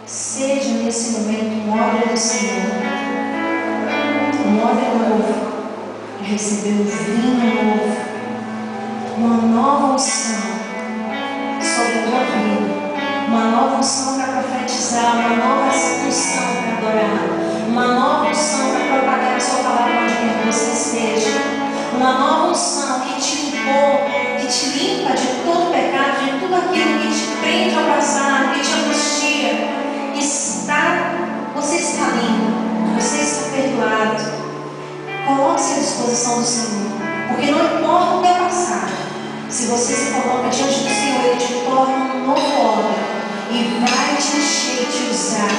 Seja nesse momento um odre do Senhor, um odre novo, para receber um vinho novo, uma nova unção sobre a tua vida, uma nova unção para profetizar, uma nova unção para adorar, uma nova unção para propagar a sua palavra onde quer que você esteja, uma nova unção que te limpou, que te limpa de todo pecado, de tudo aquilo que te prende ao passado, que te angustia. Você está limpo, você está perdoado. Coloque-se à disposição do Senhor, porque não importa o teu passado, se você se coloca diante do Senhor, Ele te torna um novo homem e vai te encher e te usar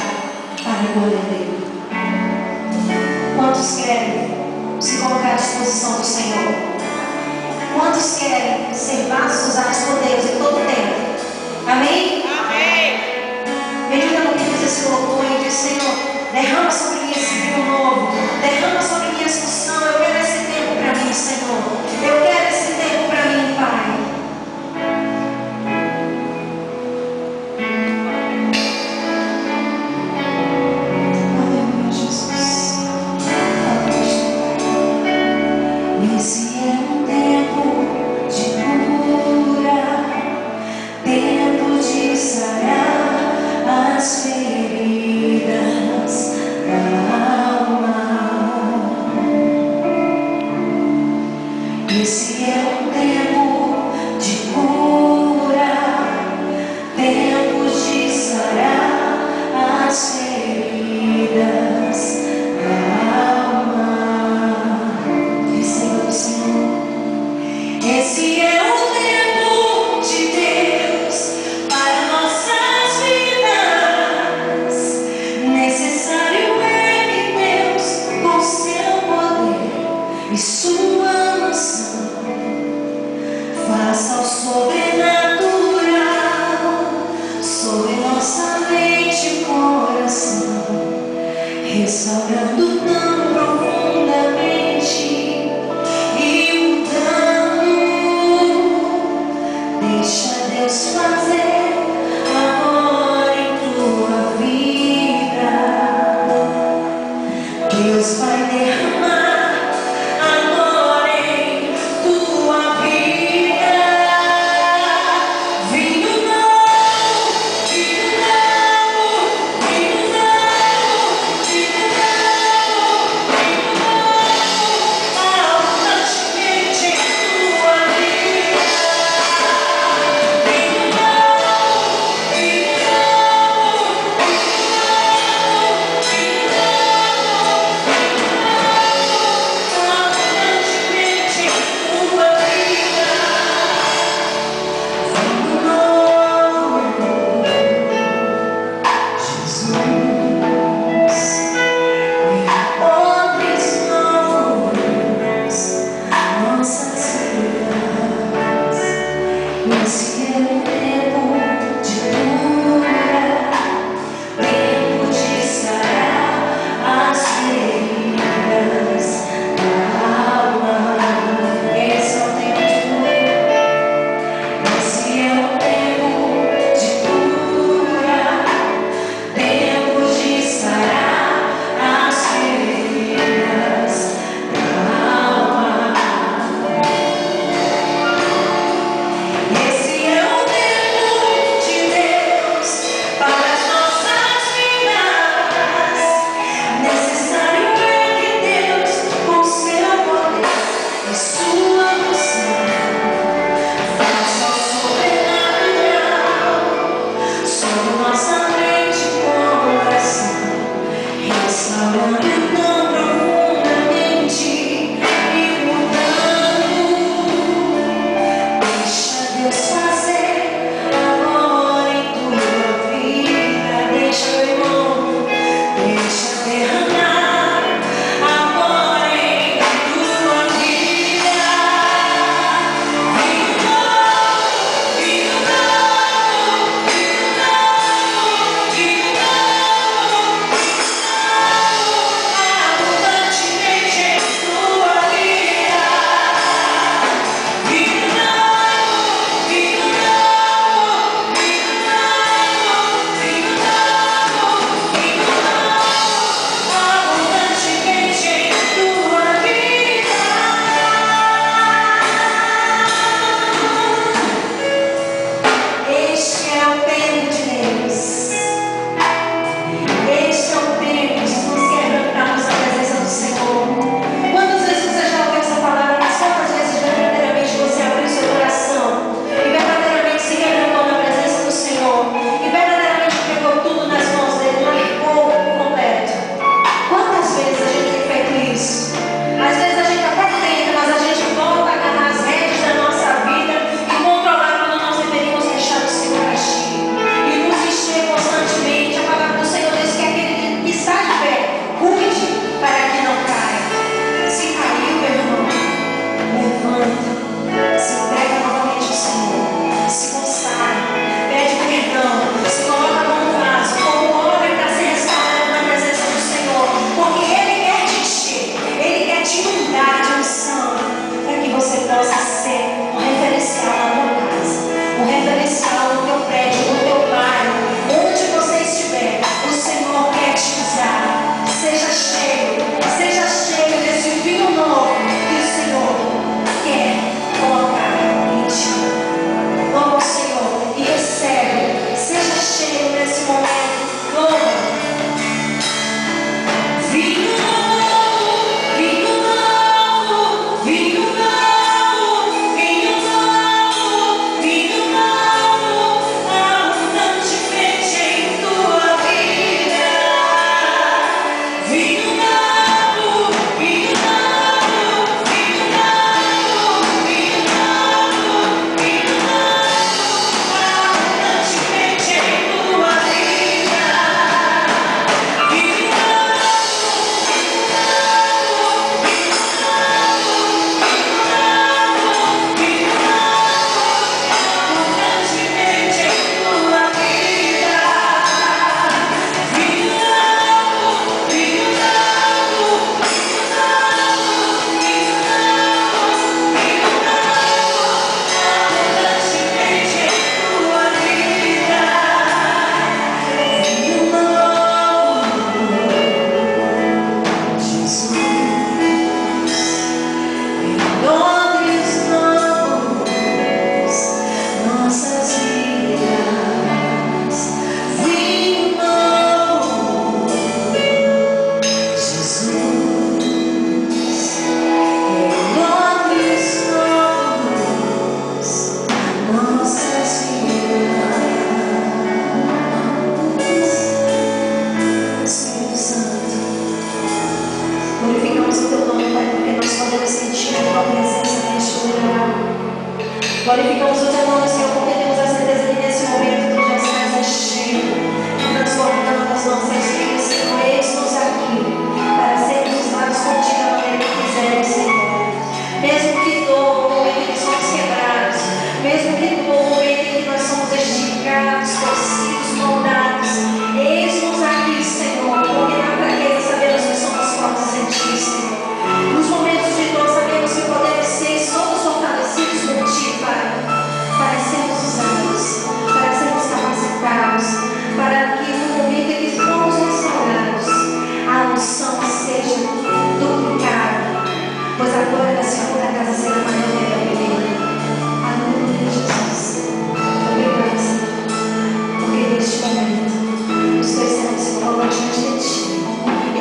para a glória dele. Quantos querem se colocar à disposição do Senhor? Quantos querem ser vasos usados por Deus em todo o tempo? Amém? Amém. Medita no que você se colocou e diz: Senhor, derrama sobre mim esse vinho novo, derrama sobre mim essa unção. Eu quero esse tempo para mim, Senhor. Eu quero esse tempo para mim, Pai. Aleluia, Jesus. Esse é um tempo de cura, tempo de sarar as feridas da alma. Esse é um tempo de cura, tempo de sarar as feridas da alma. Receba do Senhor. Esse é o tempo de Deus para nossas vidas. Necessário é que Deus, com seu poder e sua unção, faça o sobrenatural sobre nossa mente e coração, restaurando tão profundamente e mudando. Deixa Deus fazer agora em tua vida. Deus vai derramar agora em tua vida. Vinho novo, vinho novo, vinho novo, vinho novo, vinho novo, abundantemente em tua vida. Vinho novo, vinho novo, vinho novo, vinho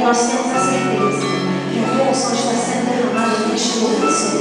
nós temos a certeza que a unção está sendo derramada neste lugar, Senhor.